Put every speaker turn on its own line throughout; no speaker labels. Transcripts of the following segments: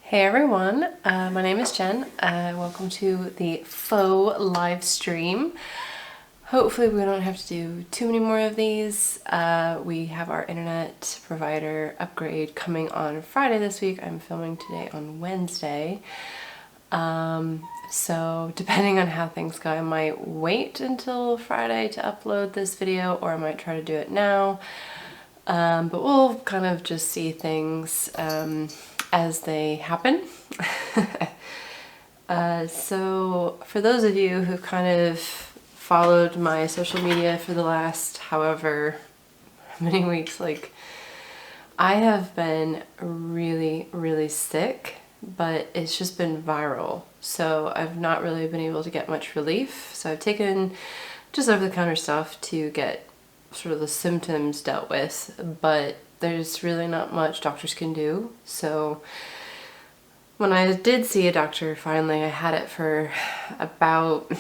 Hey everyone, my name is Jen. Welcome to the Faux Livestream. Hopefully we don't have to do too many more of these. We have our internet provider upgrade coming on Friday this week. I'm filming today on Wednesday. So depending on how things go, I might wait until Friday to upload this video, or I might try to do it now. But we'll kind of just see things as they happen. So for those of you who kind of followed my social media for the last however many weeks, like I have been really sick, but it's just been viral. So I've not really been able to get much relief. So I've taken just over-the-counter stuff to get sort of the symptoms dealt with, but there's really not much doctors can do. So when I did see a doctor, finally, I had it for about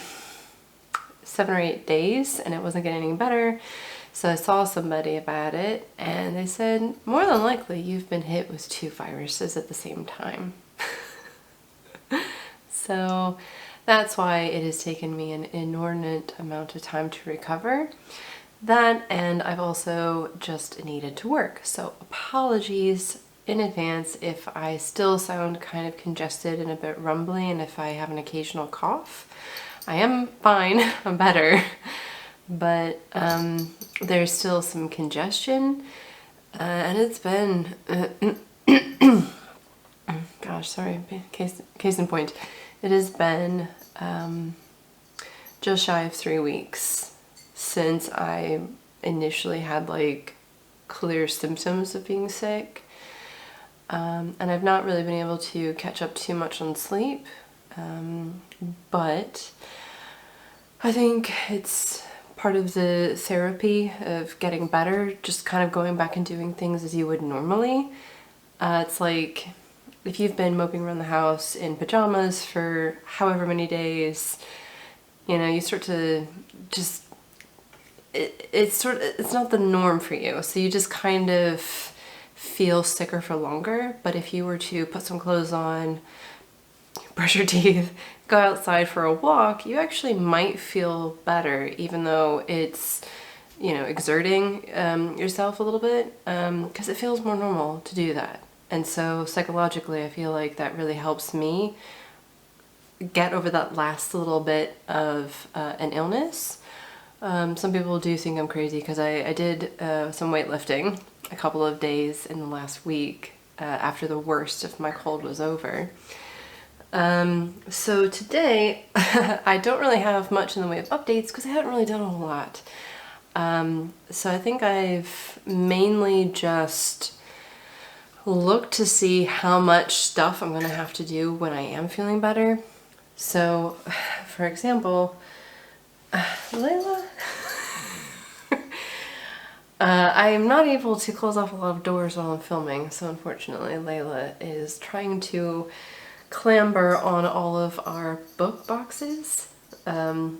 7 or 8 days and it wasn't getting any better. So I saw somebody about it and they said, more than likely you've been hit with 2 viruses at the same time. So that's why it has taken me an inordinate amount of time to recover. That, and I've also just needed to work. So apologies in advance if I still sound kind of congested and a bit rumbly, and if I have an occasional cough. I am fine, I'm better, but there's still some congestion, and it's been, gosh, sorry, case in point, it has been just shy of 3 weeks since I initially had like clear symptoms of being sick. And I've not really been able to catch up too much on sleep, but I think it's part of the therapy of getting better, just kind of going back and doing things as you would normally. It's like if you've been moping around the house in pajamas for however many days, you know, you start to just it's not the norm for you, so you just kind of feel sicker for longer. But if you were to put some clothes on, brush your teeth, go outside for a walk, you actually might feel better, even though it's, you know, exerting yourself a little bit, because it feels more normal to do that. And so psychologically I feel like that really helps me get over that last little bit of an illness. Some people do think I'm crazy because I did some weightlifting a couple of days in the last week after the worst of my cold was over. So today I don't really have much in the way of updates because I haven't really done a whole lot. So I think I've mainly just looked to see how much stuff I'm going to have to do when I am feeling better. So, for example, Layla? I am not able to close off a lot of doors while I'm filming, so unfortunately Layla is trying to clamber on all of our book boxes. So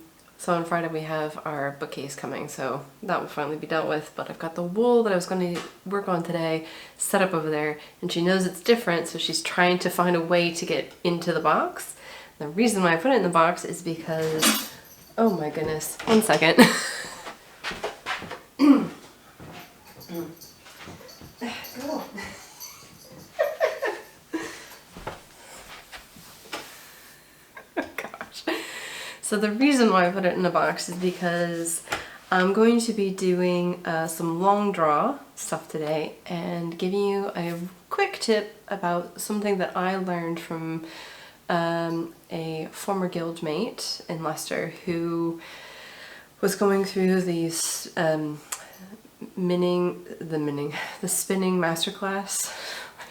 on Friday we have our bookcase coming, so that will finally be dealt with, but I've got the wool that I was going to work on today set up over there, and she knows it's different, so she's trying to find a way to get into the box. The reason why I put it in the box is because, oh my goodness, one second. Go. Gosh. So the reason why I put it in the box is because I'm going to be doing some long draw stuff today and giving you a quick tip about something that I learned from a former guildmate in Leicester who was going through these the spinning masterclass.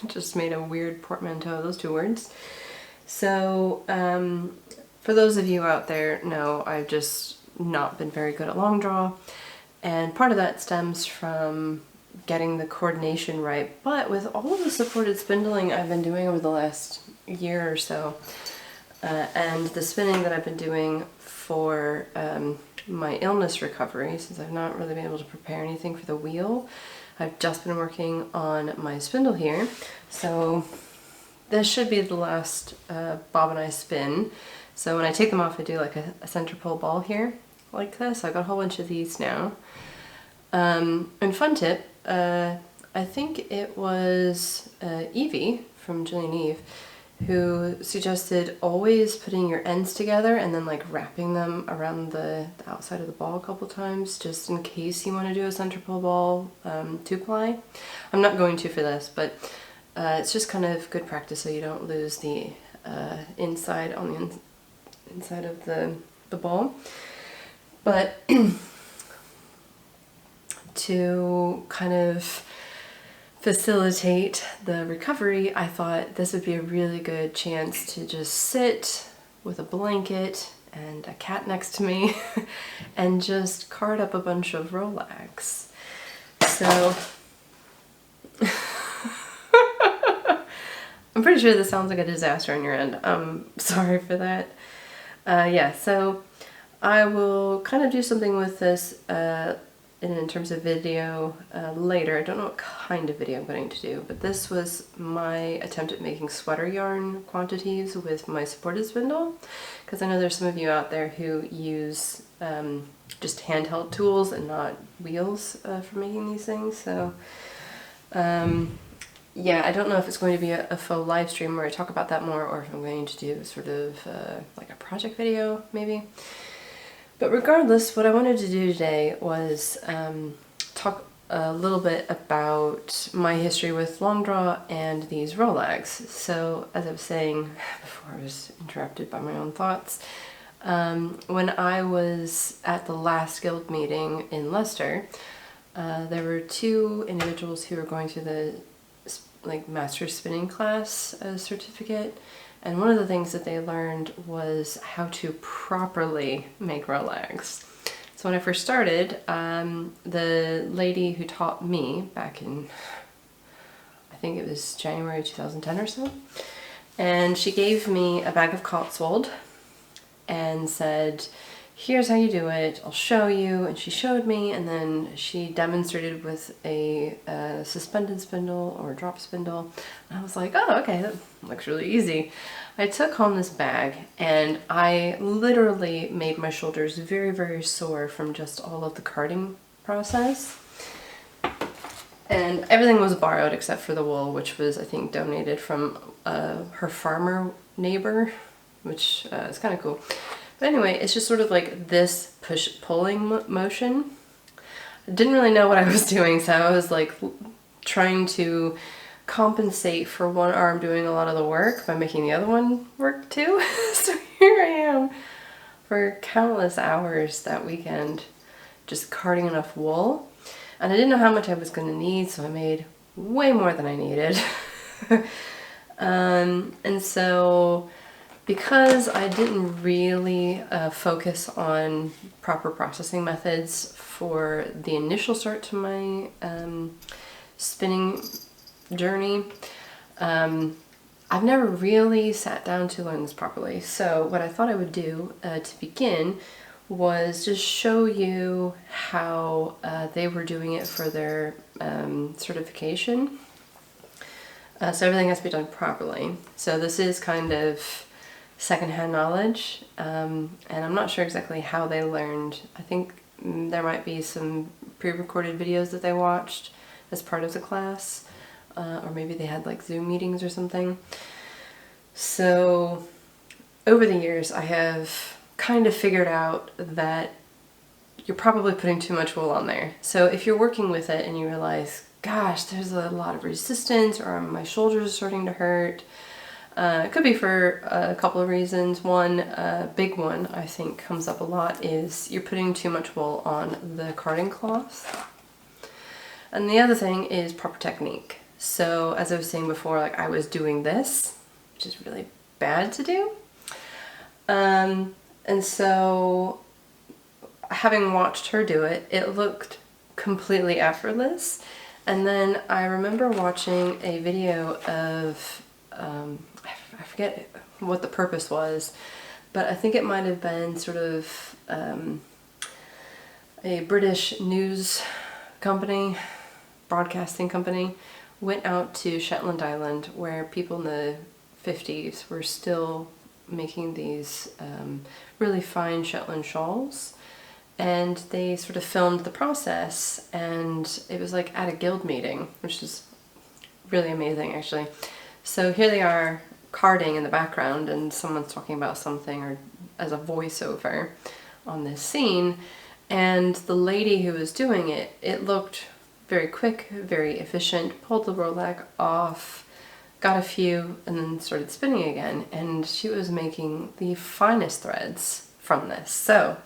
I just made a weird portmanteau of those 2 words. So for those of you out there know I've just not been very good at long draw, and part of that stems from getting the coordination right, but with all of the supported spindling I've been doing over the last year or so, and the spinning that I've been doing for my illness recovery, since I've not really been able to prepare anything for the wheel, I've just been working on my spindle here. So this should be the last bobbin I spin. So when I take them off, I do like a center pole ball here, like this. I've got a whole bunch of these now. And fun tip, I think it was Evie from Jillian Eve who suggested always putting your ends together and then like wrapping them around the outside of the ball a couple times, just in case you want to do a center pole ball 2-ply. I'm not going to for this, but it's just kind of good practice so you don't lose the inside on the inside of the ball. But to kind of facilitate the recovery, I thought this would be a really good chance to just sit with a blanket and a cat next to me and just card up a bunch of Rolex. So I'm pretty sure this sounds like a disaster on your end. I'm sorry for that. Yeah, so I will kind of do something with this in terms of video later. I don't know what kind of video I'm going to do, but this was my attempt at making sweater yarn quantities with my supported spindle, because I know there's some of you out there who use just handheld tools and not wheels for making these things. So yeah, I don't know if it's going to be a faux live stream where I talk about that more, or if I'm going to do sort of like a project video maybe. But regardless, what I wanted to do today was talk a little bit about my history with longdraw and these Rolex. So as I was saying before I was interrupted by my own thoughts, when I was at the last guild meeting in Leicester, there were 2 individuals who were going through the master spinning class certificate. And one of the things that they learned was how to properly make Rolex. So when I first started, the lady who taught me back in, I think it was January 2010 or so, and she gave me a bag of Cotswold and said, here's how you do it, I'll show you. And she showed me, and then she demonstrated with a suspended spindle or drop spindle. And I was like, oh, okay, that looks really easy. I took home this bag and I literally made my shoulders very, very sore from just all of the carding process. And everything was borrowed except for the wool, which was, I think, donated from her farmer neighbor, which is kind of cool. But anyway, it's just sort of like this pulling motion. I didn't really know what I was doing, so I was like trying to compensate for one arm doing a lot of the work by making the other one work too. So here I am for countless hours that weekend just carding enough wool. And I didn't know how much I was going to need, so I made way more than I needed. And so because I didn't really focus on proper processing methods for the initial start to my spinning journey, I've never really sat down to learn this properly. So what I thought I would do to begin was just show you how they were doing it for their certification. So everything has to be done properly. So this is kind of secondhand knowledge, and I'm not sure exactly how they learned. I think there might be some pre-recorded videos that they watched as part of the class, or maybe they had like Zoom meetings or something. So over the years I have kind of figured out that you're probably putting too much wool on there. So if you're working with it and you realize, gosh, there's a lot of resistance, or my shoulders are starting to hurt, it could be for a couple of reasons. One big one I think comes up a lot is you're putting too much wool on the carding cloth. And the other thing is proper technique. So as I was saying before, like I was doing this, which is really bad to do. And so having watched her do it, it looked completely effortless. And then I remember watching a video of I forget what the purpose was, but I think it might have been sort of a British news company, broadcasting company, went out to Shetland Island where people in the 50s were still making these really fine Shetland shawls, and they sort of filmed the process, and it was like at a guild meeting, which is really amazing actually. So here they are carding in the background, and someone's talking about something or as a voiceover on this scene, and the lady who was doing it, it looked very quick, very efficient, pulled the rolag off, got a few, and then started spinning again, and she was making the finest threads from this. So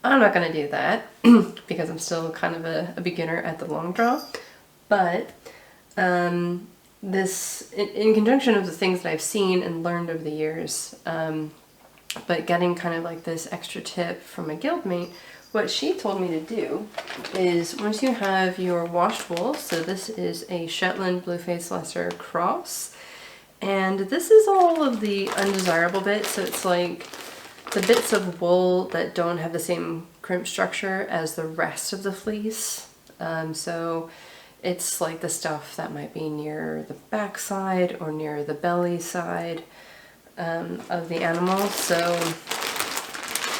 I'm not going to do that because I'm still kind of a beginner at the long draw, but this, in conjunction of the things that I've seen and learned over the years, but getting kind of like this extra tip from a guildmate, what she told me to do is once you have your washed wool, so this is a Shetland Blueface Lesser cross, and this is all of the undesirable bits, so it's like the bits of wool that don't have the same crimp structure as the rest of the fleece. So it's like the stuff that might be near the back side or near the belly side of the animal. So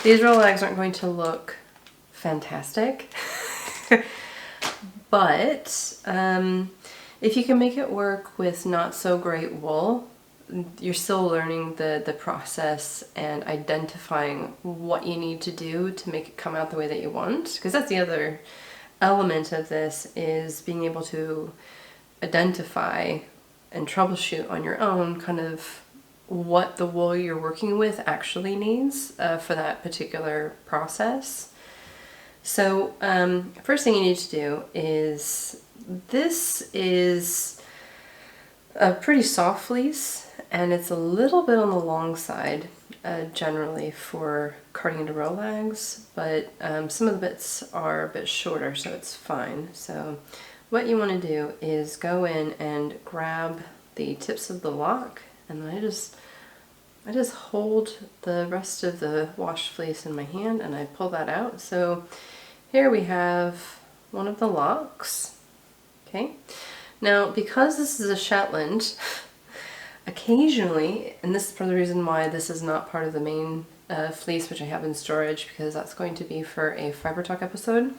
these rolags aren't going to look fantastic, but if you can make it work with not so great wool, you're still learning the process and identifying what you need to do to make it come out the way that you want, because that's the other element of this, is being able to identify and troubleshoot on your own kind of what the wool you're working with actually needs for that particular process. So first thing you need to do is, this is a pretty soft fleece, and it's a little bit on the long side generally for carding into rolags, but some of the bits are a bit shorter, so it's fine. So what you want to do is go in and grab the tips of the lock, and I just hold the rest of the washed fleece in my hand and I pull that out. So here we have one of the locks. Okay, now because this is a Shetland, occasionally, and this is part of the reason why this is not part of the main fleece which I have in storage, because that's going to be for a Fiber Talk episode,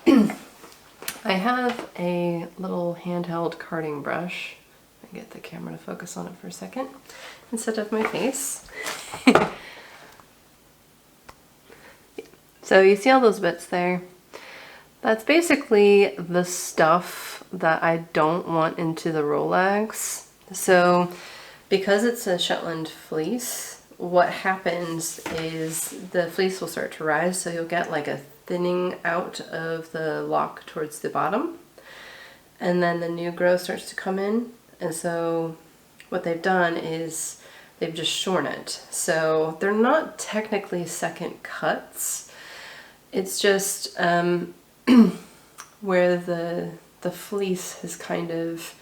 I have a little handheld carding brush. I get the camera to focus on it for a second instead of my face. So you see all those bits there? That's basically the stuff that I don't want into the rolags. So because it's a Shetland fleece, what happens is the fleece will start to rise, so you'll get like a thinning out of the lock towards the bottom, and then the new growth starts to come in. And so what they've done is they've just shorn it. So they're not technically second cuts. It's just where the fleece has kind of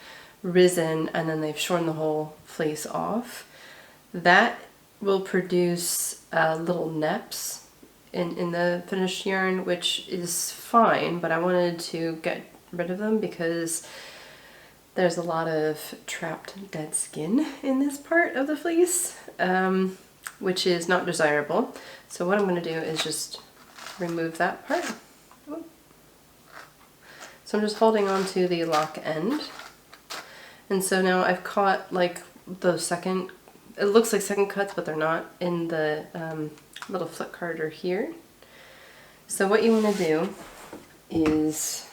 risen and then they've shorn the whole fleece off. That will produce little neps in the finished yarn, which is fine, but I wanted to get rid of them because there's a lot of trapped dead skin in this part of the fleece, which is not desirable. So what I'm going to do is just remove that part. So I'm just holding on to the lock end. And so now I've caught like those second, it looks like second cuts, but they're not, in the little flip carder here. So what you want to do is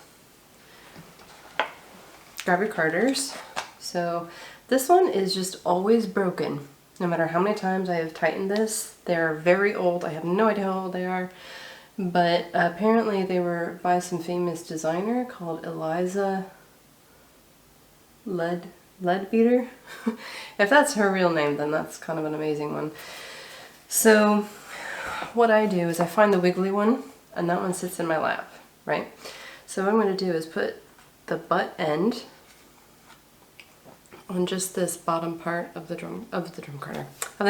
grab your carders. So this one is just always broken. No matter how many times I have tightened this, they're very old. I have no idea how old they are, but apparently they were by some famous designer called Eliza Leadbeater. If that's her real name, then that's kind of an amazing one. So what I do is I find the wiggly one, and that one sits in my lap, right? So what I'm going to do is put the butt end on just this bottom part of the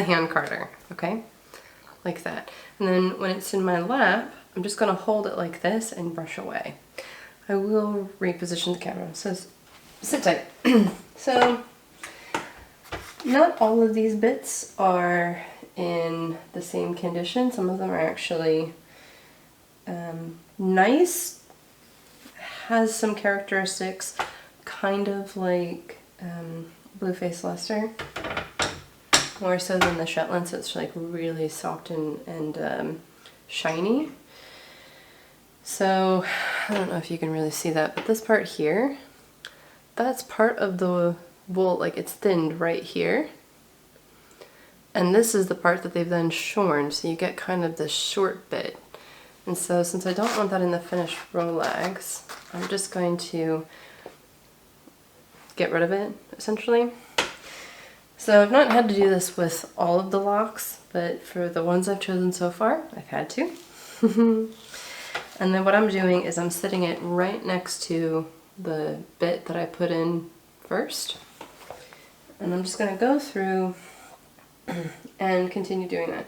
hand carder, okay? Like that. And then when it's in my lap, I'm just going to hold it like this and brush away. I will reposition the camera, so sit tight. So Not all of these bits are in the same condition. Some of them are actually nice, has some characteristics, kind of like Blue-Faced Leicester, more so than the Shetland, so it's like really soft and shiny. So I don't know if you can really see that, but this part here, that's part of the wool, like it's thinned right here. And this is the part that they've then shorn, so you get kind of this short bit. And so since I don't want that in the finished Rolex, I'm just going to get rid of it, essentially. So I've not had to do this with all of the locks, but for the ones I've chosen so far, I've had to. And then what I'm doing is I'm sitting it right next to the bit that I put in first. And I'm just going to go through and continue doing that.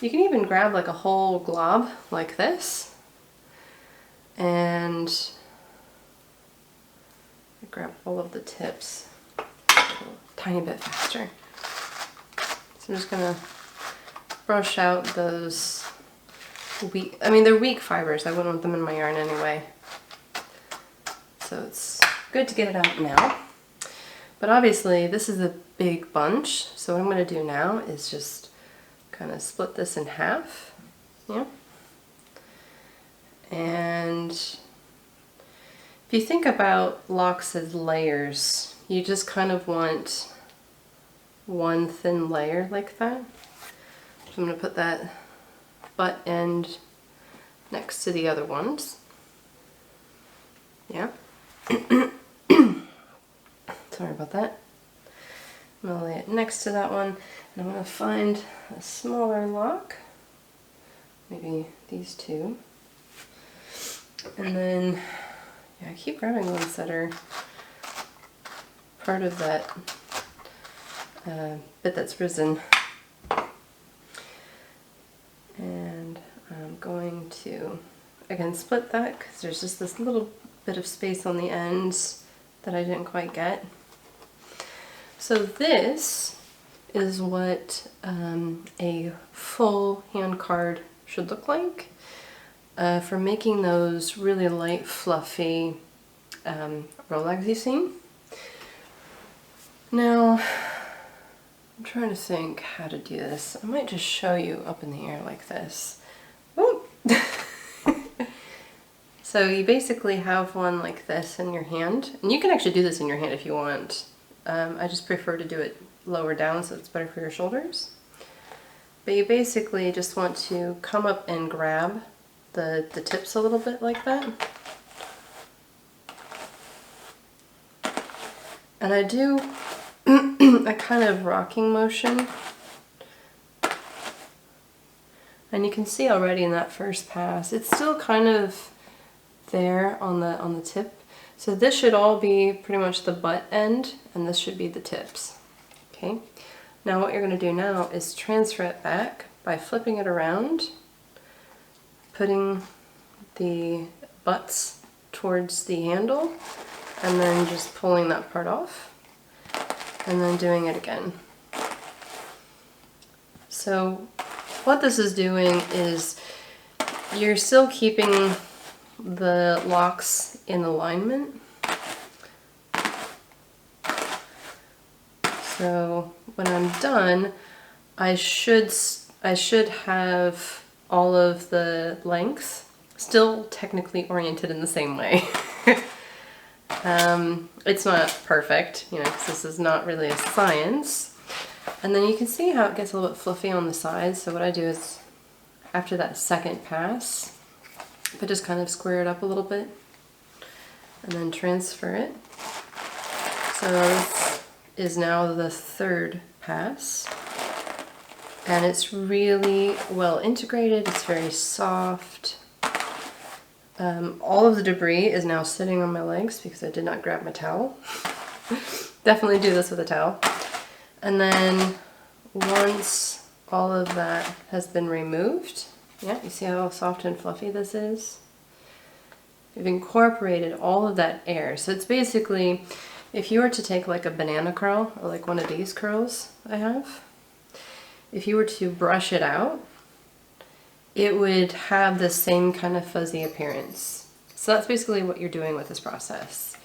You can even grab like a whole glob like this and grab all of the tips a tiny bit faster. So I'm just going to brush out those weak, I mean they're weak fibers, I wouldn't want them in my yarn anyway. So it's good to get it out now. But obviously this is a big bunch, so what I'm going to do now is just kind of split this in half, yeah. And if you think about locks as layers, you just kind of want one thin layer like that. So I'm going to put that butt end next to the other ones, yeah. Sorry about that. I'm going to lay it next to that one, and I'm going to find a smaller lock, maybe these two, and then yeah, I keep grabbing ones that are part of that bit that's risen, and I'm going to again split that because there's just this little bit of space on the ends that I didn't quite get. So this is what a full hand card should look like for making those really light, fluffy Rolex you've seen. Now, I'm trying to think how to do this. I might just show you up in the air like this. So you basically have one like this in your hand, and you can actually do this in your hand if you want. I just prefer to do it lower down so it's better for your shoulders. But you basically just want to come up and grab the tips a little bit like that. And I do a kind of rocking motion. And you can see already in that first pass, it's still kind of there on the tip. So this should all be pretty much the butt end, and this should be the tips. Okay. Now what you're going to do now is transfer it back by flipping it around, putting the butts towards the handle, and then just pulling that part off, and then doing it again. So what this is doing is you're still keeping the locks in alignment. So when I'm done, I should have all of the length still technically oriented in the same way. It's not perfect, you know, because this is not really a science. And then you can see how it gets a little bit fluffy on the sides. So what I do is, after that second pass, I just kind of square it up a little bit and then transfer it. So this is now the third pass, and it's really well integrated. It's very soft. All of the debris is now sitting on my legs because I did not grab my towel. Definitely do this with a towel. And then once all of that has been removed, yeah, you see how soft and fluffy this is? We've incorporated all of that air. So it's basically, if you were to take like a banana curl or like one of these curls I have, if you were to brush it out, it would have the same kind of fuzzy appearance. So that's basically what you're doing with this process.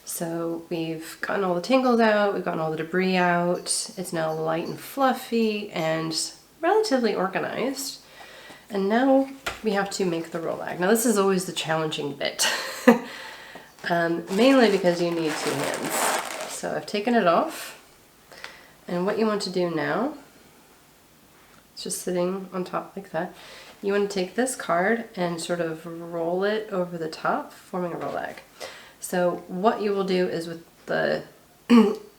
So we've gotten all the tangles out, we've gotten all the debris out, it's now light and fluffy and relatively organized. And now we have to make the roll lag. Now this is always the challenging bit, mainly because you need two hands. So I've taken it off, and what you want to do now, it's just sitting on top like that. You want to take this card and sort of roll it over the top, forming a roll lag. So what you will do is with the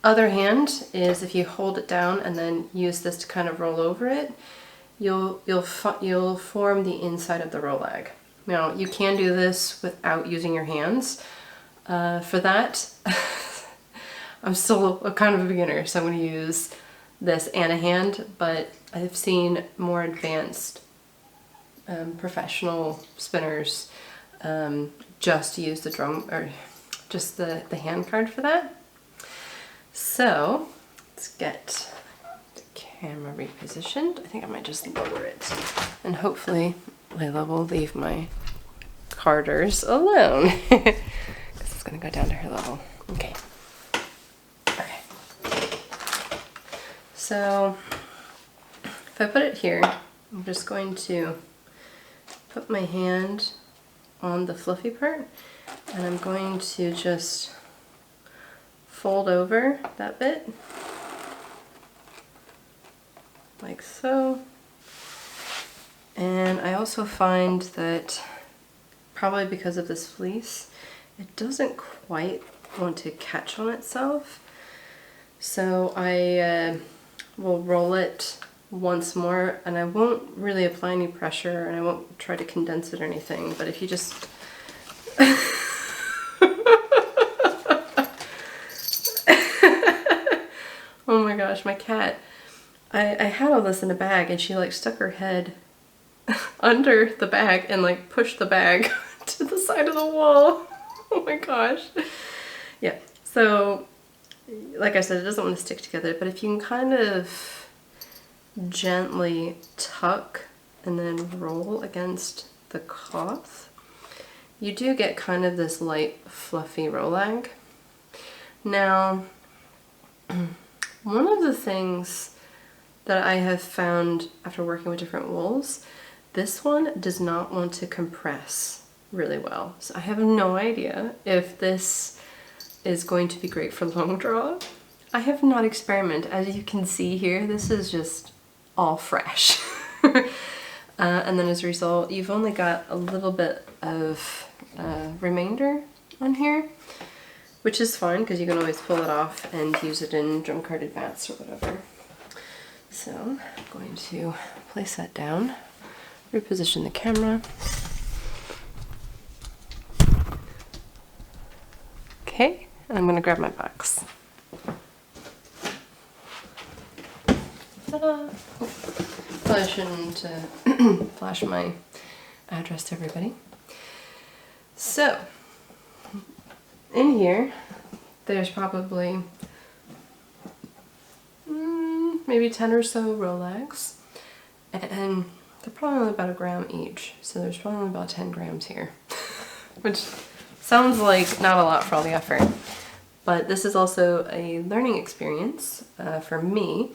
other hand is if you hold it down and then use this to kind of roll over it, you'll form the inside of the roll lag. Now you can do this without using your hands. For that, I'm still kind of a beginner, so I'm going to use this and a hand, but I've seen more advanced professional spinners just use the drum or just the hand card for that. So let's get the camera repositioned. I think I might just lower it, and hopefully Layla will leave my carders alone because it's going to go down to her level. Okay. So if I put it here, I'm just going to put my hand on the fluffy part, and I'm going to just fold over that bit like so. And I also find that probably because of this fleece, it doesn't quite want to catch on itself. So I will roll it once more, and I won't really apply any pressure, and I won't try to condense it or anything, but if you just oh my gosh, my cat. I had all this in a bag, and she like stuck her head under the bag and like pushed the bag to the side of the wall. Oh my gosh. Yeah, so like I said, it doesn't want to stick together, but if you can kind of gently tuck and then roll against the cloth, you do get kind of this light fluffy roll lag. Now, one of the things that I have found after working with different wools, this one does not want to compress really well. So I have no idea if this is going to be great for long draw. I have not experimented. As you can see here, this is just all fresh. And then as a result, you've only got a little bit of remainder on here, which is fine because you can always pull it off and use it in drum card advance or whatever. So I'm going to place that down, reposition the camera. Okay, and I'm going to grab my box. Ta-da! Oh, probably shouldn't flash my address to everybody. So, in here, there's probably maybe 10 or so roll lags, and they're probably only about 1 gram each, so there's probably only about 10 grams here, which sounds like not a lot for all the effort, but this is also a learning experience for me,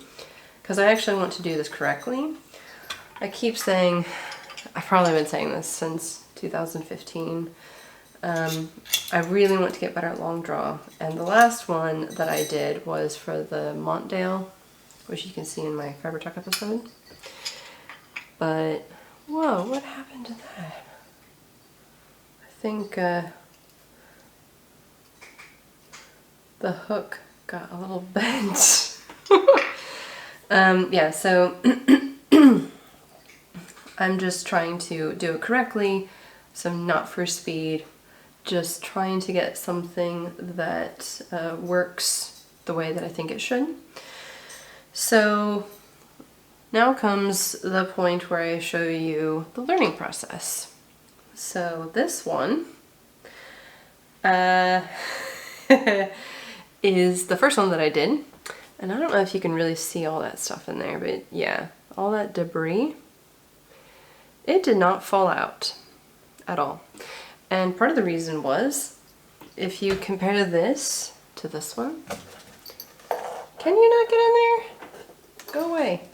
because I actually want to do this correctly. I keep saying, I've probably been saying this since 2015, I really want to get better at long draw, and the last one that I did was for the Montdale, which you can see in my Fiber Talk episode. But, whoa, what happened to that? I think the hook got a little bent. Yeah, so I'm just trying to do it correctly, so not for speed, just trying to get something that works the way that I think it should. So now comes the point where I show you the learning process. So this one is the first one that I did. And I don't know if you can really see all that stuff in there, but yeah, all that debris, it did not fall out at all. And part of the reason was, if you compare this to this one, can you not get in there? Go away,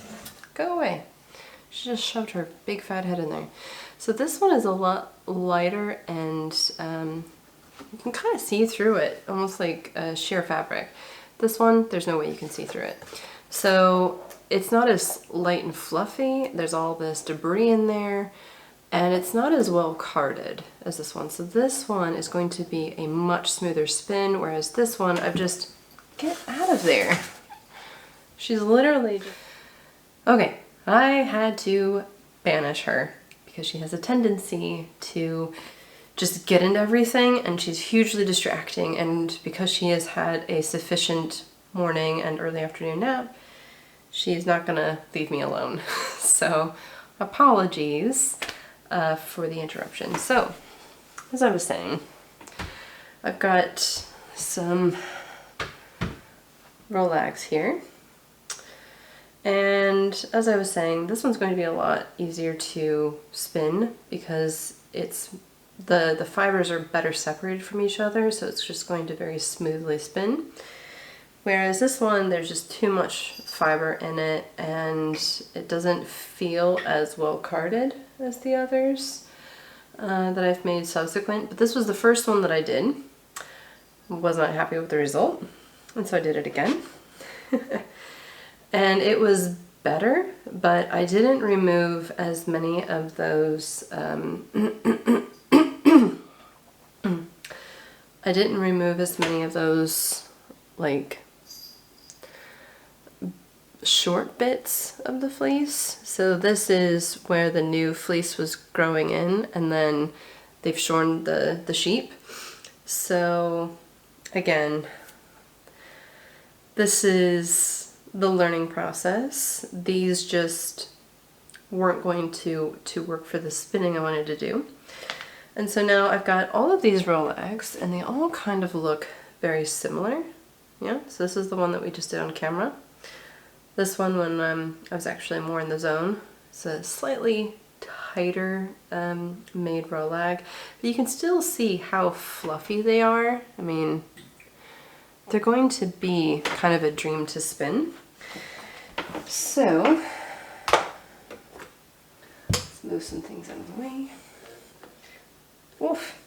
go away. She just shoved her big fat head in there. So this one is a lot lighter, and you can kind of see through it, almost like a sheer fabric. This one, there's no way you can see through it. So it's not as light and fluffy. There's all this debris in there, and it's not as well carded as this one. So this one is going to be a much smoother spin, whereas this one, I've just, get out of there. She's literally just... Okay, I had to banish her because she has a tendency to just get into everything, and she's hugely distracting, and because she has had a sufficient morning and early afternoon nap, she's not gonna leave me alone. So apologies for the interruption. So as I was saying, I've got some Rollags here, and as I was saying, this one's going to be a lot easier to spin because it's the fibers are better separated from each other, so it's just going to very smoothly spin. Whereas this one, there's just too much fiber in it, and it doesn't feel as well carded as the others that I've made subsequent. But this was the first one that I did. Was not happy with the result, and so I did it again. And it was better, but I didn't remove as many of those I didn't remove as many of those, like, short bits of the fleece. So this is where the new fleece was growing in, and then they've shorn the sheep. So again, this is the learning process. These just weren't going to work for the spinning I wanted to do. And so now I've got all of these Rollags, and they all kind of look very similar. Yeah, so this is the one that we just did on camera. This one when I was actually more in the zone. It's a slightly tighter made Rollag, but you can still see how fluffy they are. I mean, they're going to be kind of a dream to spin. So, let's move some things out of the way. Oof.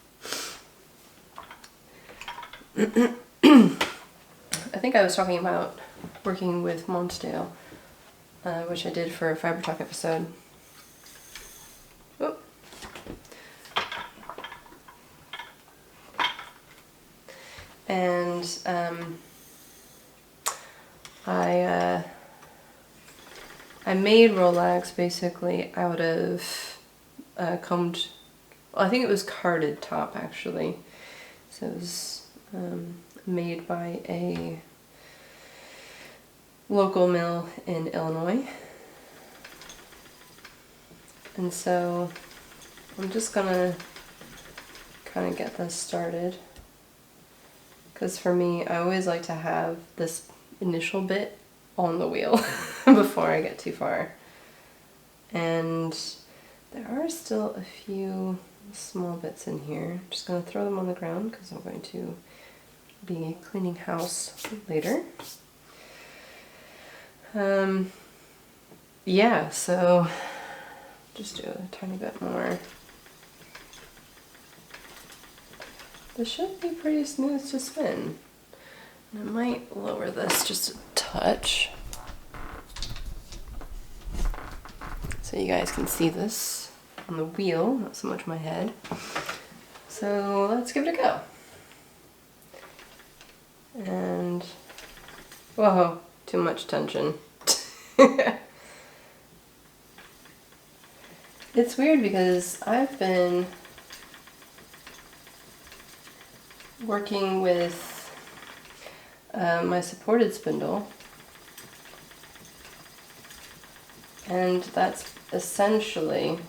I think I was talking about working with Montsdale, which I did for a Fiber Talk episode. Oh. And I made Rollags basically out of combed, well, I think it was carded top actually. So it was made by a local mill in Illinois. And so I'm just gonna kind of get this started, because for me, I always like to have this initial bit on the wheel before I get too far. And there are still a few small bits in here. I'm just going to throw them on the ground because I'm going to be cleaning house later. Yeah, so just do a tiny bit more. This should be pretty smooth to spin. And I might lower this just a touch so you guys can see this on the wheel, not so much my head. So let's give it a go. And whoa, too much tension. It's weird because I've been working with my supported spindle, and that's essentially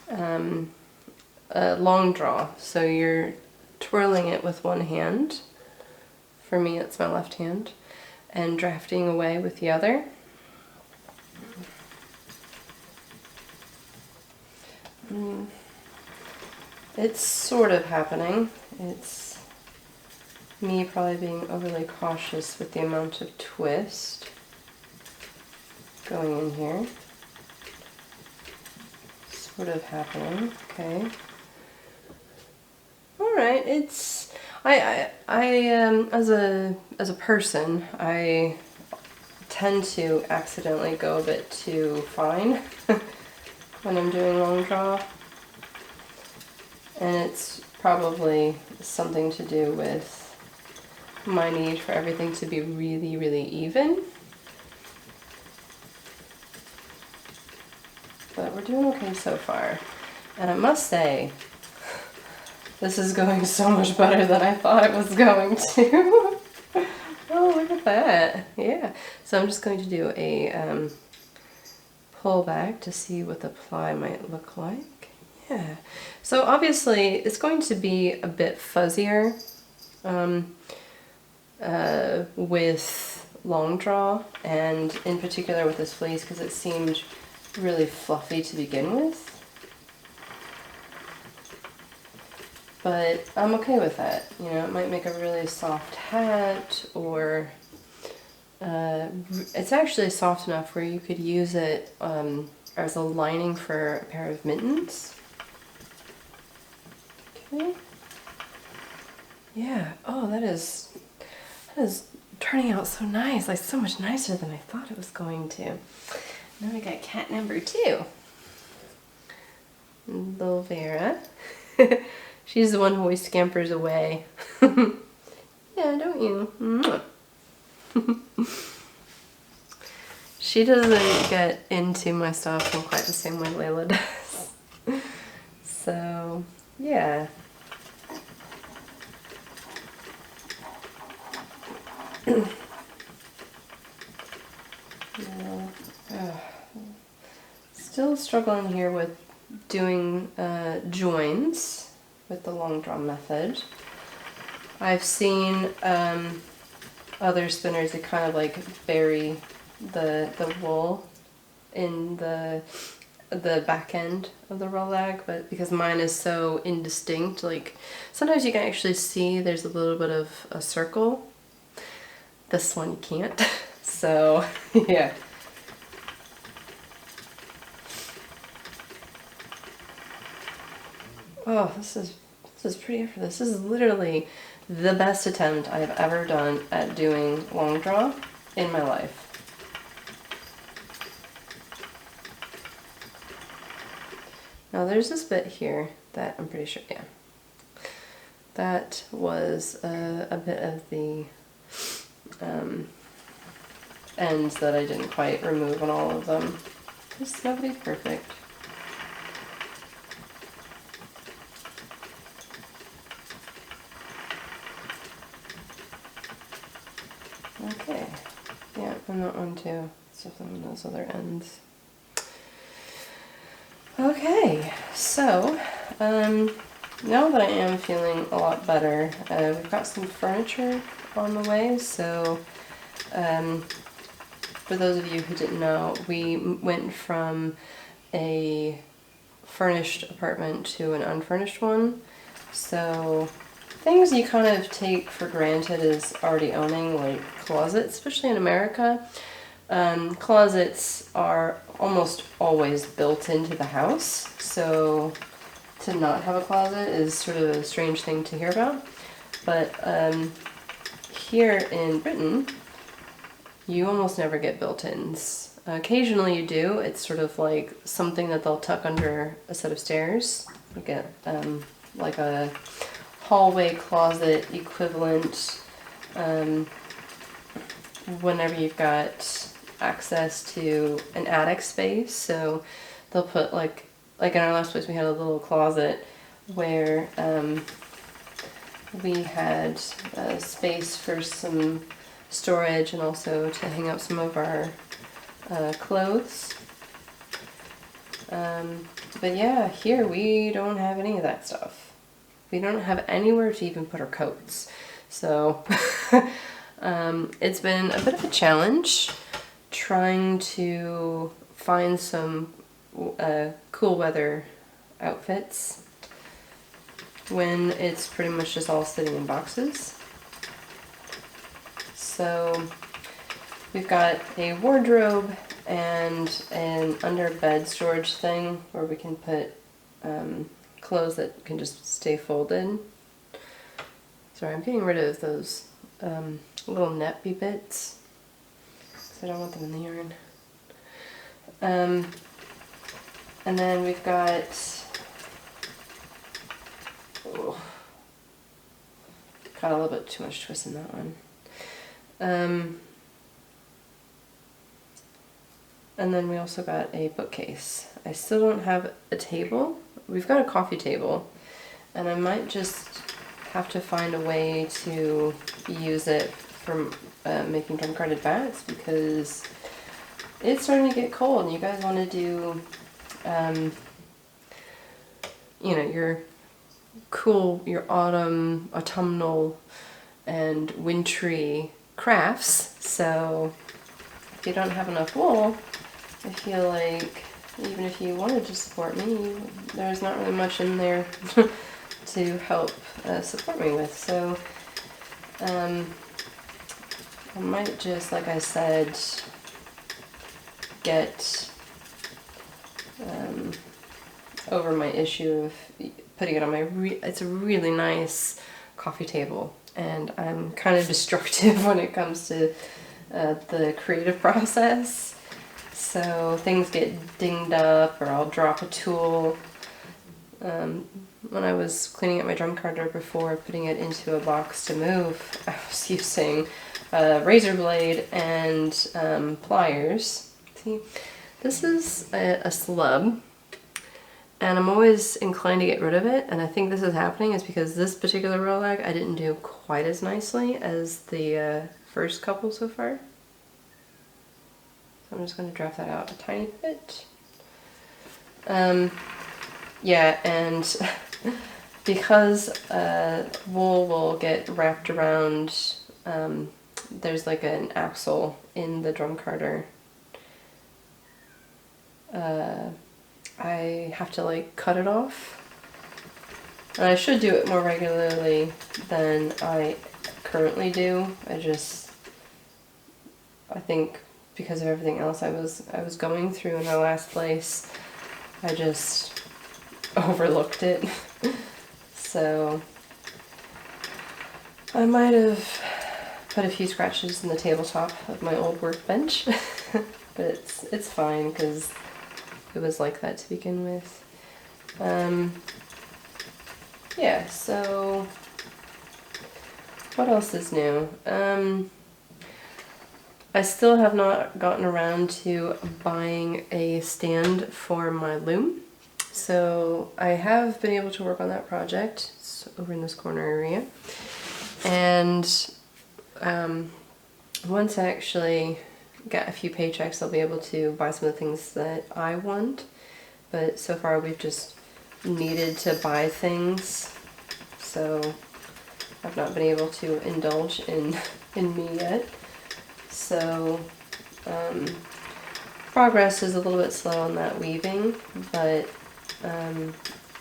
a long draw. So you're twirling it with one hand. For me, it's my left hand. And drafting away with the other. It's sort of happening. It's me probably being overly cautious with the amount of twist going in here. Sort of happening, okay. Alright, it's I as a person, I tend to accidentally go a bit too fine when I'm doing long draw. And it's probably something to do with my need for everything to be really, really even. But we're doing okay so far. And I must say, this is going so much better than I thought it was going to. Oh, look at that. Yeah. So I'm just going to do a pull back to see what the ply might look like. Yeah. So obviously it's going to be a bit fuzzier with long draw, and in particular with this fleece because it seemed really fluffy to begin with. But I'm okay with that. You know, it might make a really soft hat, or it's actually soft enough where you could use it as a lining for a pair of mittens. Okay. Yeah. Oh, that is turning out so nice. Like so much nicer than I thought it was going to. Now we got cat number 2. Little Vera. She's the one who always scampers away. Yeah, don't you? She doesn't get into my stuff in quite the same way Layla does. So, yeah. Still struggling here with doing joins with the long draw method. I've seen other spinners that kind of like bury the wool in the back end of the roll lag, but because mine is so indistinct, like sometimes you can actually see there's a little bit of a circle. This one you can't. So yeah. Oh, this is pretty effortless. This is literally the best attempt I have ever done at doing long draw in my life. Now there's this bit here that I'm pretty sure, yeah, that was a bit of the ends that I didn't quite remove on all of them. Just nobody's perfect. Okay, yeah, and that one too. So some of those other ends. Okay, so now that I am feeling a lot better, we've got some furniture on the way. So for those of you who didn't know, we went from a furnished apartment to an unfurnished one. So things you kind of take for granted as already owning, like closets, especially in America. Closets are almost always built into the house, so to not have a closet is sort of a strange thing to hear about. But here in Britain, you almost never get built-ins. Occasionally you do. It's sort of like something that they'll tuck under a set of stairs. You get like a hallway closet equivalent whenever you've got access to an attic space. So they'll put like in our last place we had a little closet where we had space for some storage and also to hang up some of our clothes. But yeah, here we don't have any of that stuff. we don't have anywhere to even put our coats. So it's been a bit of a challenge trying to find some cool weather outfits when it's pretty much just all sitting in boxes. So we've got a wardrobe and an under bed storage thing where we can put clothes that can just stay folded. Sorry, I'm getting rid of those little neppy bits because I don't want them in the yarn. And then we've got, got a little bit too much twist in that one. And then we also got a bookcase. I still don't have a table. We've got a coffee table, and I might just have to find a way to use it for making drum carded bats, because it's starting to get cold and you guys want to do you know, your cool, your autumnal and wintry crafts. So if you don't have enough wool, I feel like even if you wanted to support me, there's not really much in there to help support me with. So I might just, like I said, get over my issue of putting it on my, it's a really nice coffee table, and I'm kind of destructive when it comes to the creative process. So things get dinged up, or I'll drop a tool. When I was cleaning up my drum carder before putting it into a box to move, I was using a razor blade and pliers. See, this is a slub, and I'm always inclined to get rid of it, and I think this is happening is because this particular roll lag I didn't do quite as nicely as the first couple so far. So I'm just going to draft that out a tiny bit. Yeah, and because wool will get wrapped around, there's like an axle in the drum carder. I have to like cut it off. And I should do it more regularly than I currently do. I think because of everything else I was going through in my last place, I just overlooked it. So I might have put a few scratches in the tabletop of my old workbench, but it's fine because it was like that to begin with. Yeah, so what else is new? I still have not gotten around to buying a stand for my loom. So I have been able to work on that project. It's over in this corner area. And once I actually get a few paychecks, I'll be able to buy some of the things that I want. But so far we've just needed to buy things. So I've not been able to indulge in me yet. So progress is a little bit slow on that weaving, but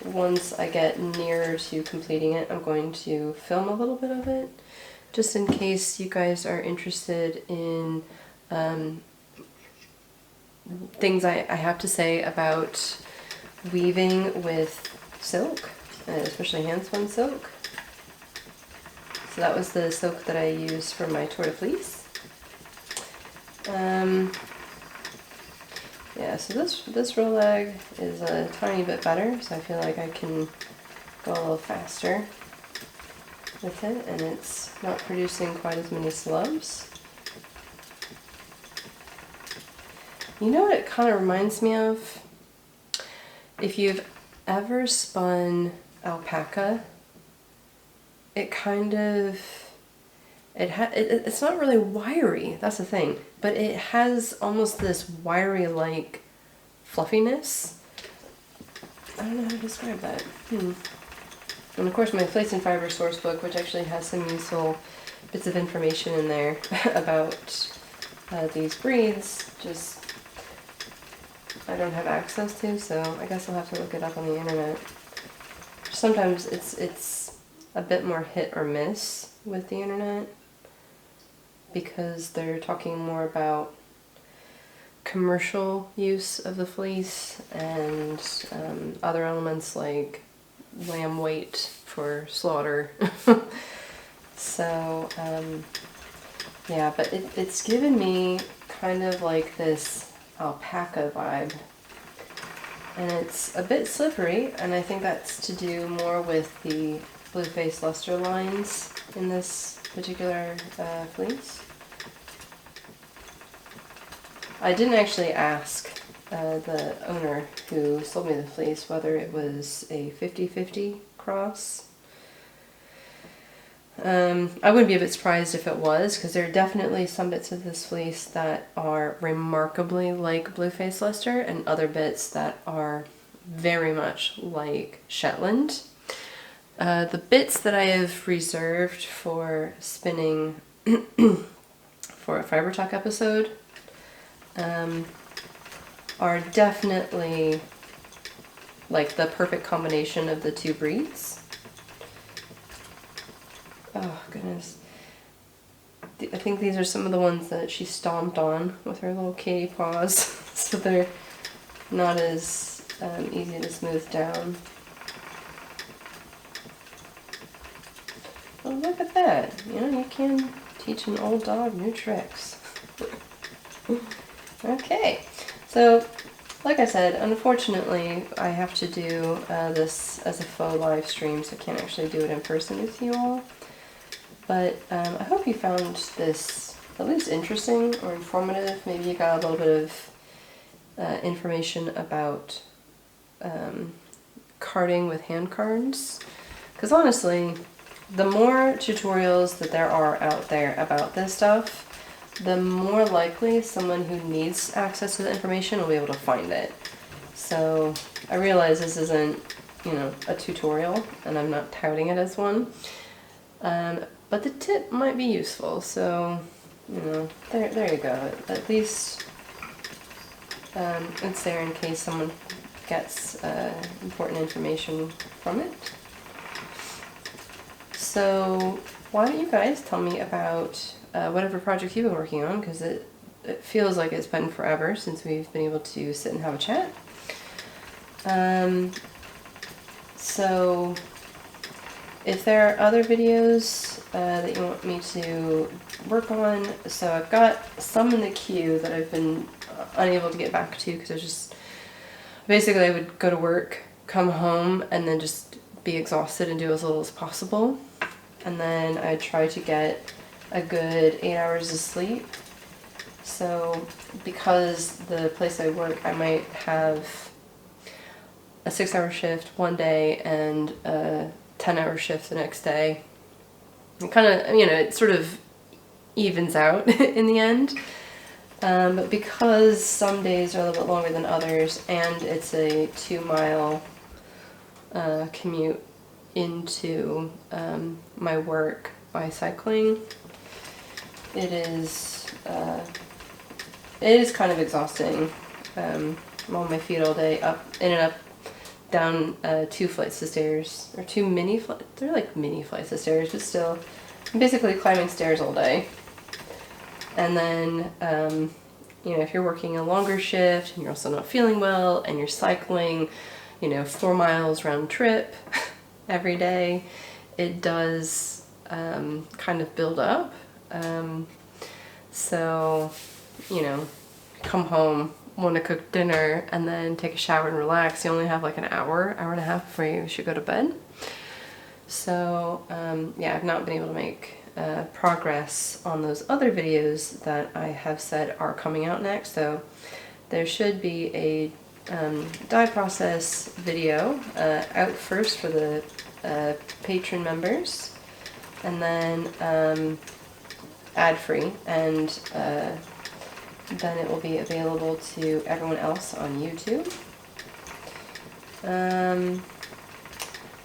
once I get nearer to completing it, I'm going to film a little bit of it, just in case you guys are interested in things I have to say about weaving with silk, especially hand-spun silk. So that was the silk that I used for my tour de fleece. Yeah, so this roll lag is a tiny bit better, so I feel like I can go a little faster with it, and it's not producing quite as many slubs. You know what it kind of reminds me of? If you've ever spun alpaca, it kind of, it's not really wiry, that's the thing, but it has almost this wiry-like fluffiness. I don't know how to describe that. And of course my Fleece and Fiber source book, which actually has some useful bits of information in there about these breeds, just I don't have access to, so I guess I'll have to look it up on the internet. Sometimes it's a bit more hit or miss with the internet because they're talking more about commercial use of the fleece and other elements like lamb weight for slaughter. So yeah, but it's given me kind of like this alpaca vibe, and it's a bit slippery, and I think that's to do more with the blue-faced luster lines in this particular fleece. I didn't actually ask the owner who sold me the fleece whether it was a 50-50 cross. I wouldn't be a bit surprised if it was, because there are definitely some bits of this fleece that are remarkably like blue-faced luster and other bits that are very much like Shetland. The bits that I have reserved for spinning for a Fiber Talk episode are definitely like the perfect combination of the two breeds. Oh goodness. I think these are some of the ones that she stomped on with her little kitty paws, so they're not as easy to smooth down. Oh, look at that. You know, you can teach an old dog new tricks. Okay, so like I said, unfortunately I have to do this as a faux live stream, so I can't actually do it in person with you all. But I hope you found this at least interesting or informative. Maybe you got a little bit of information about carding with hand cards. Because honestly, the more tutorials that there are out there about this stuff, the more likely someone who needs access to the information will be able to find it. So I realize this isn't, you know, a tutorial, and I'm not touting it as one. But the tip might be useful, so, you know, there you go. At least it's there in case someone gets important information from it. So why don't you guys tell me about whatever project you've been working on, because it feels like it's been forever since we've been able to sit and have a chat. So if there are other videos that you want me to work on, so I've got some in the queue that I've been unable to get back to because I just, basically I would go to work, come home, and then just be exhausted and do as little as possible. And then I'd try to get a good 8 hours of sleep. So because the place I work, I might have a 6-hour shift one day and a 10-hour shift the next day. And kind of, you know, it sort of evens out in the end. But because some days are a little bit longer than others, and it's a 2-mile commute into my work by cycling, it is kind of exhausting. I'm on my feet all day, up, in and up, down 2 flights of stairs, or 2 mini flights. They're like mini flights of stairs, but still, I'm basically climbing stairs all day. And then, you know, if you're working a longer shift and you're also not feeling well and you're cycling, you know, 4 miles round trip every day, it does kind of build up. So, you know, come home, want to cook dinner, and then take a shower and relax. You only have like an hour and a half before you should go to bed. So, yeah, I've not been able to make progress on those other videos that I have said are coming out next. So there should be a dye process video out first for the patron members, and then ad-free, and then it will be available to everyone else on YouTube.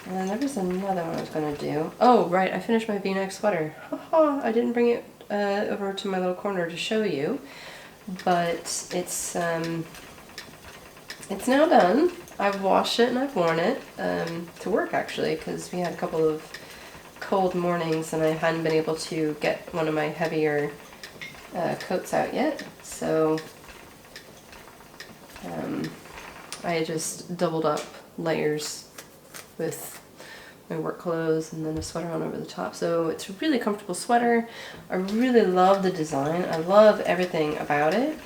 And then there was another one I was gonna do. Oh, right, I finished my V-neck sweater. Haha, I didn't bring it over to my little corner to show you, but it's now done. I've washed it and I've worn it to work actually, because we had a couple of cold mornings and I hadn't been able to get one of my heavier coats out yet. So I just doubled up layers with my work clothes and then a sweater on over the top. So it's a really comfortable sweater. I really love the design. I love everything about it.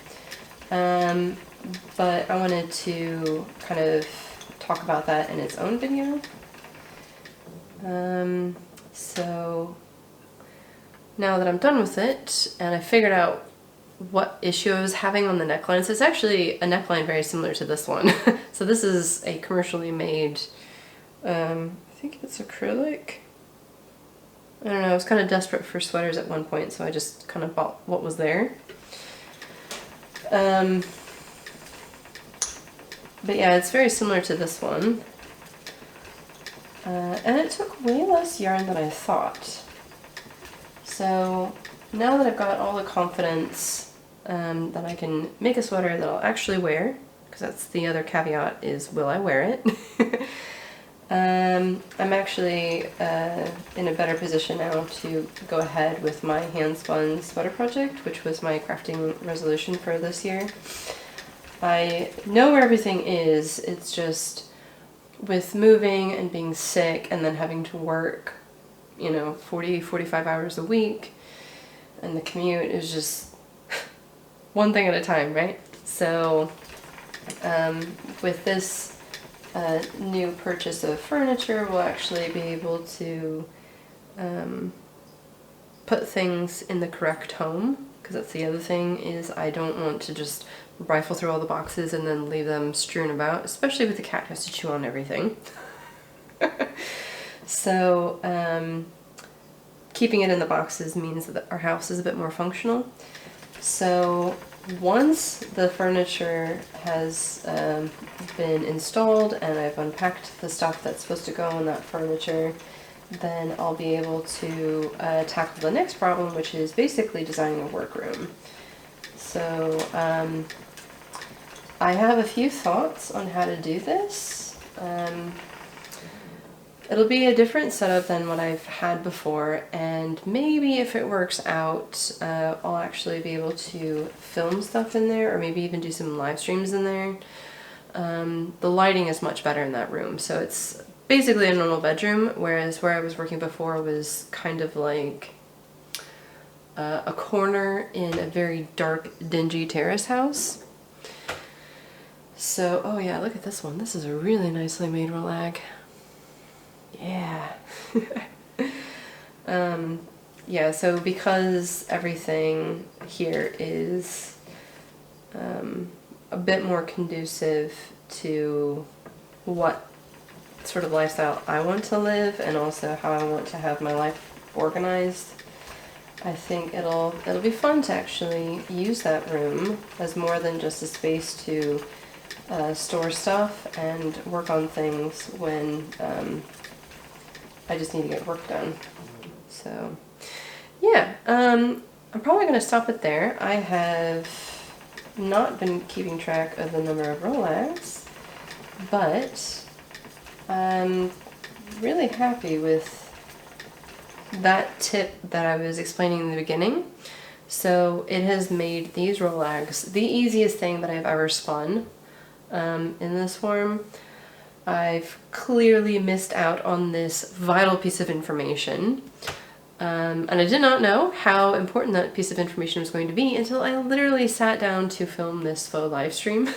But I wanted to kind of talk about that in its own video. So now that I'm done with it and I figured out what issue I was having on the neckline, so it's actually a neckline very similar to this one. So this is a commercially made, I think it's acrylic. I don't know, I was kind of desperate for sweaters at one point, so I just kind of bought what was there. But yeah, it's very similar to this one. And it took way less yarn than I thought. So now that I've got all the confidence that I can make a sweater that I'll actually wear, because that's the other caveat, is will I wear it? I'm actually in a better position now to go ahead with my hand-spun sweater project, which was my crafting resolution for this year. I know where everything is, it's just with moving and being sick and then having to work, you know, 45 hours a week, and the commute is just one thing at a time, right? So with this new purchase of furniture, we'll actually be able to put things in the correct home, because that's the other thing, is I don't want to just rifle through all the boxes and then leave them strewn about, especially with the cat who has to chew on everything. So keeping it in the boxes means that our house is a bit more functional. So once the furniture has been installed and I've unpacked the stuff that's supposed to go in that furniture, then I'll be able to tackle the next problem, which is basically designing a workroom. So I have a few thoughts on how to do this. It'll be a different setup than what I've had before, and maybe if it works out, I'll actually be able to film stuff in there, or maybe even do some live streams in there. The lighting is much better in that room, so it's basically a normal bedroom, whereas where I was working before was kind of like a corner in a very dark, dingy terrace house. So, oh yeah, look at this one. This is a really nicely made rolag. Yeah. Yeah, so because everything here is a bit more conducive to what sort of lifestyle I want to live, and also how I want to have my life organized, I think it'll be fun to actually use that room as more than just a space to store stuff and work on things when I just need to get work done. So yeah, I'm probably going to stop it there. I have not been keeping track of the number of rolags, but I'm really happy with that tip that I was explaining in the beginning. So it has made these rolags the easiest thing that I've ever spun in this form. I've clearly missed out on this vital piece of information, and I did not know how important that piece of information was going to be until I literally sat down to film this faux live stream.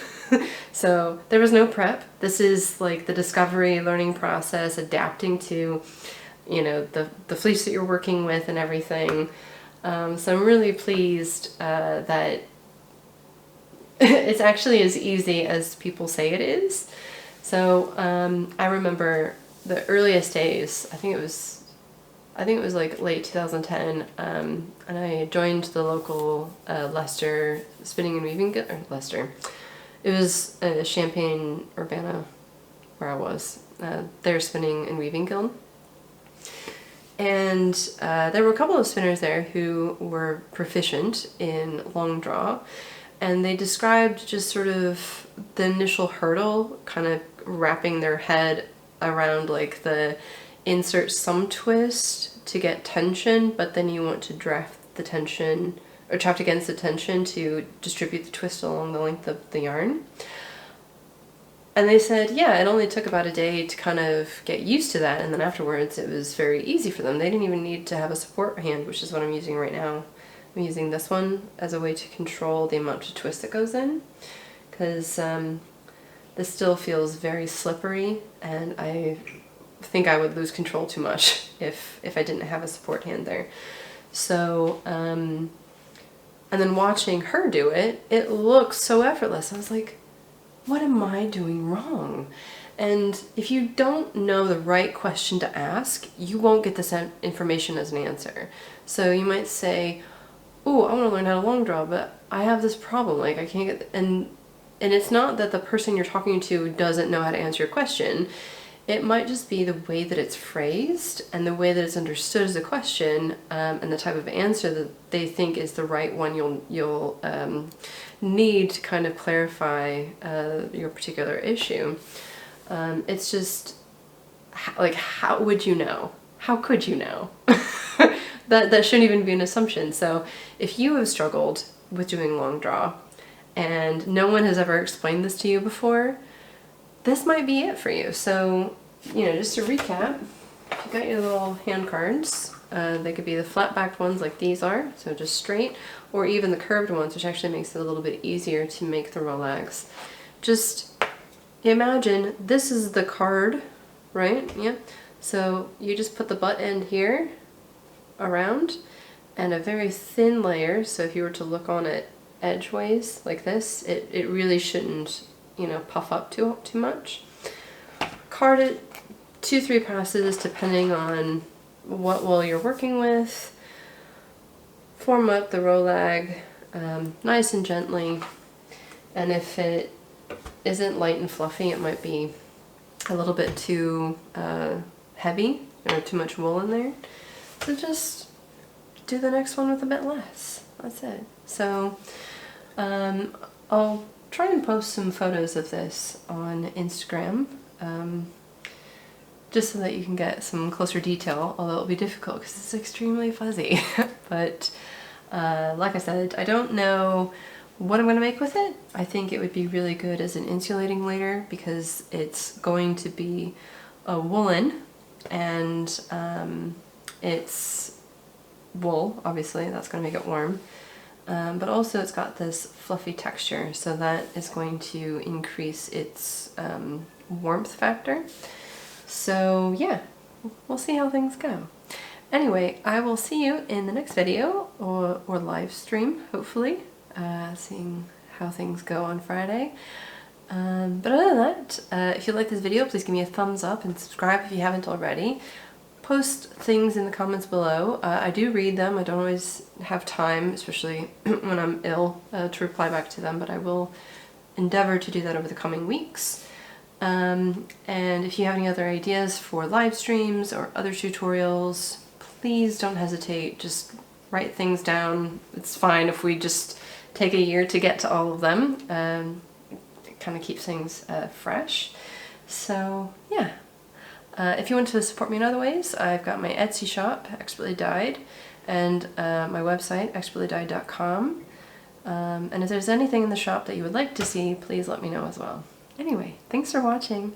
So there was no prep. This is like the discovery, learning process, adapting to, you know, the fleece that you're working with and everything. So I'm really pleased that it's actually as easy as people say it is. So I remember the earliest days, I think it was like late 2010, and I joined the local Leicester Spinning and Weaving Guild, or Leicester. It was Champaign, Urbana, where I was. their spinning and weaving guild. And there were a couple of spinners there who were proficient in long draw, and they described just sort of the initial hurdle, kind of wrapping their head around like the insert some twist to get tension, but then you want to draft the tension or draft against the tension to distribute the twist along the length of the yarn. And they said, yeah, it only took about a day to kind of get used to that, and then afterwards it was very easy for them. They didn't even need to have a support hand, which is what I'm using right now. I'm using this one as a way to control the amount of twist that goes in, because this still feels very slippery, and I think I would lose control too much if I didn't have a support hand there. So, and then watching her do it, it looks so effortless. I was like, what am I doing wrong? And if you don't know the right question to ask, you won't get this information as an answer. So you might say, oh, I want to learn how to long draw, but I have this problem, like I can't get, and it's not that the person you're talking to doesn't know how to answer your question. It might just be the way that it's phrased and the way that it's understood as a question, and the type of answer that they think is the right one you'll need to kind of clarify your particular issue. It's just like, how would you know? How could you know? That shouldn't even be an assumption. So if you have struggled with doing long draw and no one has ever explained this to you before, this might be it for you. So, you know, just to recap, you got your little hand cards. They could be the flat backed ones like these are, so just straight, or even the curved ones, which actually makes it a little bit easier to make the rollags. Just imagine this is the card, right? Yeah. So you just put the butt end here around and a very thin layer, so if you were to look on it edgeways like this, it really shouldn't, you know, puff up too much. Card it 2-3 passes depending on what wool you're working with. Form up the rollag nice and gently, and if it isn't light and fluffy, it might be a little bit too heavy or too much wool in there. So just do the next one with a bit less. That's it. So I'll try and post some photos of this on Instagram, just so that you can get some closer detail, although it'll be difficult because it's extremely fuzzy. But like I said, I don't know what I'm going to make with it. I think it would be really good as an insulating layer because it's going to be a woolen, and it's wool, obviously, that's going to make it warm. But also it's got this fluffy texture, so that is going to increase its warmth factor. So yeah, we'll see how things go. Anyway, I will see you in the next video, or live stream, hopefully, seeing how things go on Friday. But other than that, if you like this video, please give me a thumbs up and subscribe if you haven't already. Post things in the comments below. I do read them. I don't always have time, especially when I'm ill, to reply back to them, but I will endeavor to do that over the coming weeks. And if you have any other ideas for live streams or other tutorials, please don't hesitate. Just write things down. It's fine if we just take a year to get to all of them. It kind of keeps things fresh. So yeah. If you want to support me in other ways, I've got my Etsy shop, Expertly Dyed, and my website, expertlydyed.com. And if there's anything in the shop that you would like to see, please let me know as well. Anyway, thanks for watching.